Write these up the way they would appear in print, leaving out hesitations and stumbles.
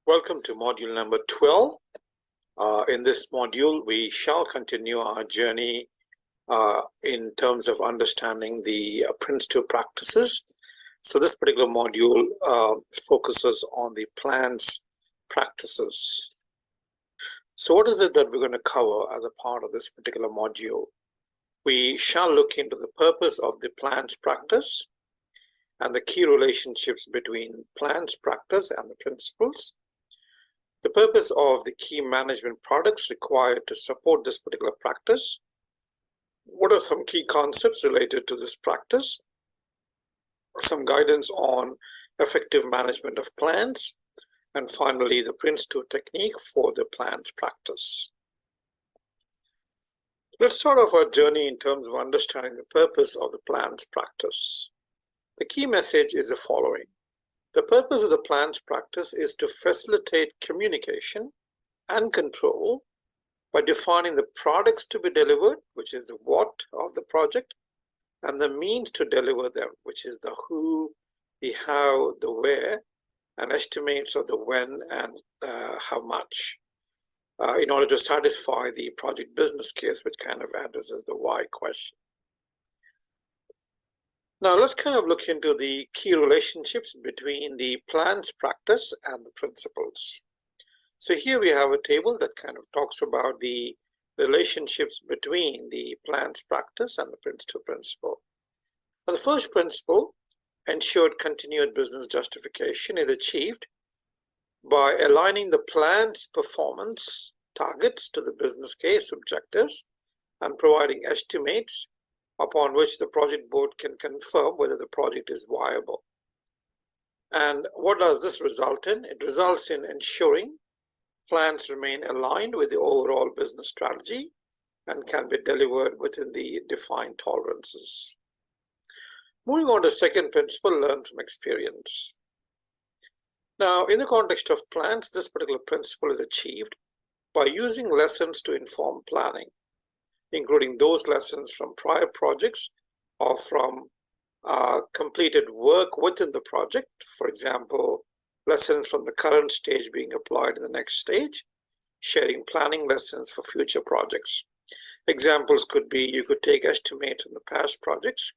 Welcome to module number 12. In this module, we shall continue our journey in terms of understanding the PRINCE2 practices. So this particular module focuses on the plans practices. So what is it that we're going to cover as a part of this particular module? We shall look into the purpose of the plans practice and the key relationships between plans practice and the principles. The purpose of the key management products required to support this particular practice. What are some key concepts related to this practice? Some guidance on effective management of plans. And finally, the PRINCE2 technique for the plans practice. Let's start off our journey in terms of understanding the purpose of the plans practice. The key message is the following. The purpose of the plans practice is to facilitate communication and control by defining the products to be delivered, which is the what of the project, and the means to deliver them, which is the who, the how, the where, and estimates of the when and how much, in order to satisfy the project business case, which kind of addresses the why question. Now let's kind of look into the key relationships between the plans practice and the principles. So here we have a table that kind of talks about the relationships between the plans practice and the PRINCE2 principle. Now the first principle, ensured continued business justification, is achieved by aligning the plan's performance targets to the business case objectives and providing estimates upon which the project board can confirm whether the project is viable. And what does this result in? It results in ensuring plans remain aligned with the overall business strategy and can be delivered within the defined tolerances. Moving on to the second principle, learn from experience. Now, in the context of plans, this particular principle is achieved by using lessons to inform planning, including those lessons from prior projects or from completed work within the project. For example, lessons from the current stage being applied in the next stage, sharing planning lessons for future projects. Examples could be you could take estimates from the past projects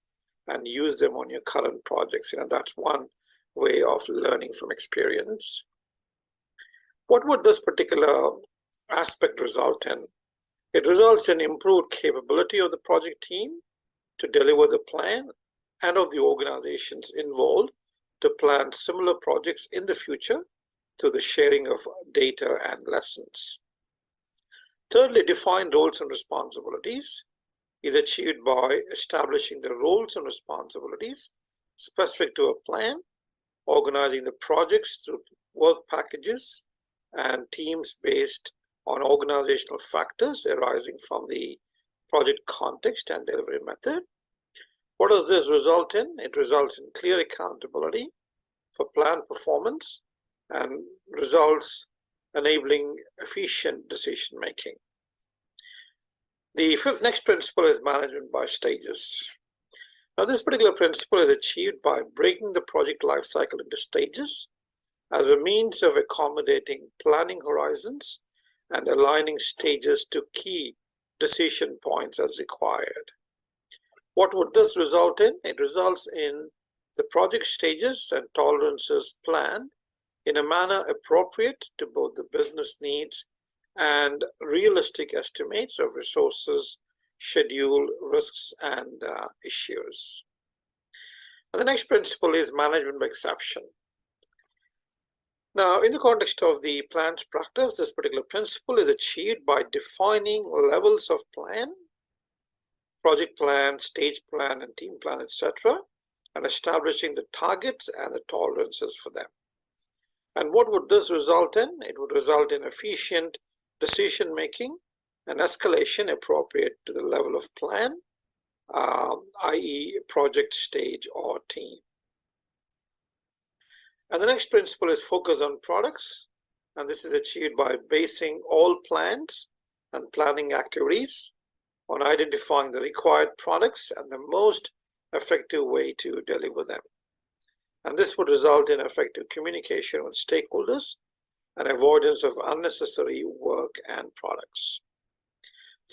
and use them on your current projects. That's one way of learning from experience. What would this particular aspect result in? It results in improved capability of the project team to deliver the plan and of the organizations involved to plan similar projects in the future through the sharing of data and lessons. Thirdly, defined roles and responsibilities is achieved by establishing the roles and responsibilities specific to a plan, organizing the projects through work packages and teams based on organizational factors arising from the project context and delivery method. What does this result in? It results in clear accountability for plan performance and results enabling efficient decision making. The next principle is management by stages. Now this particular principle is achieved by breaking the project life cycle into stages as a means of accommodating planning horizons and aligning stages to key decision points as required. What would this result in? It results in the project stages and tolerances planned in a manner appropriate to both the business needs and realistic estimates of resources, schedule, risks, and issues. And the next principle is management by exception. Now, in the context of the plans practice, this particular principle is achieved by defining levels of plan, project plan, stage plan, and team plan, etc., and establishing the targets and the tolerances for them. And what would this result in? It would result in efficient decision making and escalation appropriate to the level of plan, i.e. project, stage, or team. And the next principle is focus on products, and this is achieved by basing all plans and planning activities on identifying the required products and the most effective way to deliver them. And this would result in effective communication with stakeholders and avoidance of unnecessary work and products.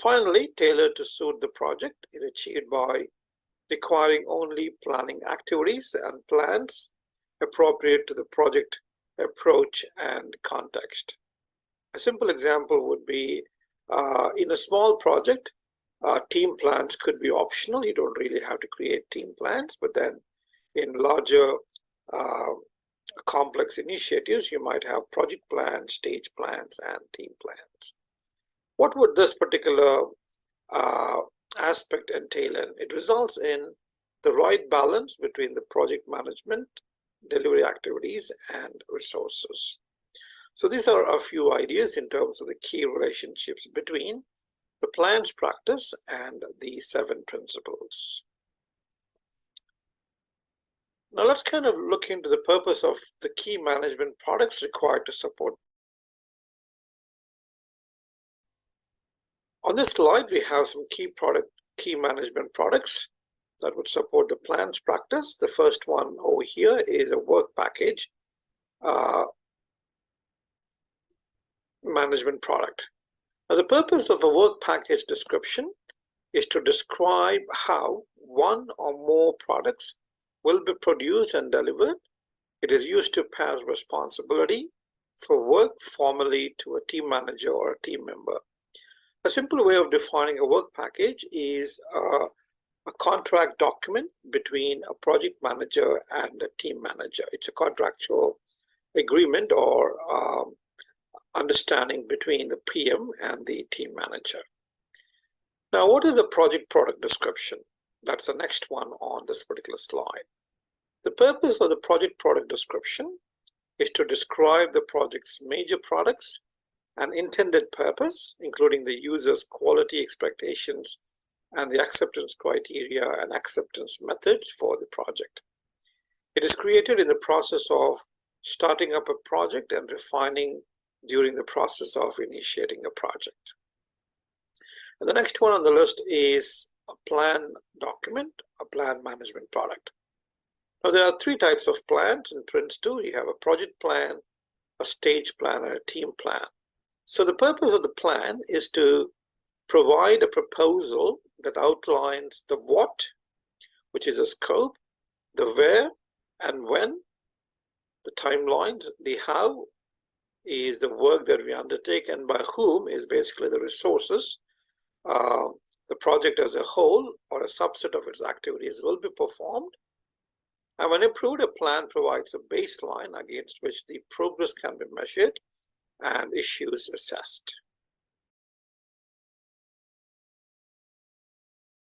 Finally, tailored to suit the project is achieved by requiring only planning activities and plans appropriate to the project approach and context. A simple example would be in a small project, team plans could be optional. You don't really have to create team plans, but then in larger complex initiatives, you might have project plans, stage plans, and team plans. What would this particular aspect entail in? It results in the right balance between the project management, delivery activities, and resources. So these are a few ideas in terms of the key relationships between the plans practice and the 7 principles. Now let's kind of look into the purpose of the key management products required to support. On this slide, we have some key management products that would support the plans practice. The first one over here is a work package management product. Now, the purpose of a work package description is to describe how one or more products will be produced and delivered. It is used to pass responsibility for work formally to a team manager or a team member. A simple way of defining a work package is a contract document between a project manager and a team manager. It's a contractual agreement or understanding between the PM and the team manager. Now, what is a project product description? That's the next one on this particular slide. The purpose of the project product description is to describe the project's major products and intended purpose, including the user's quality expectations and the acceptance criteria and acceptance methods for the project. It is created in the process of starting up a project and refining during the process of initiating a project. And the next one on the list is a plan document, a plan management product. Now, there are 3 types of plans in PRINCE2. You have a project plan, a stage plan, and a team plan. So the purpose of the plan is to provide a proposal that outlines the what, which is a scope, the where and when, the timelines, the how is the work that we undertake, and by whom is basically the resources. The project as a whole or a subset of its activities will be performed. And when approved, a plan provides a baseline against which the progress can be measured and issues assessed.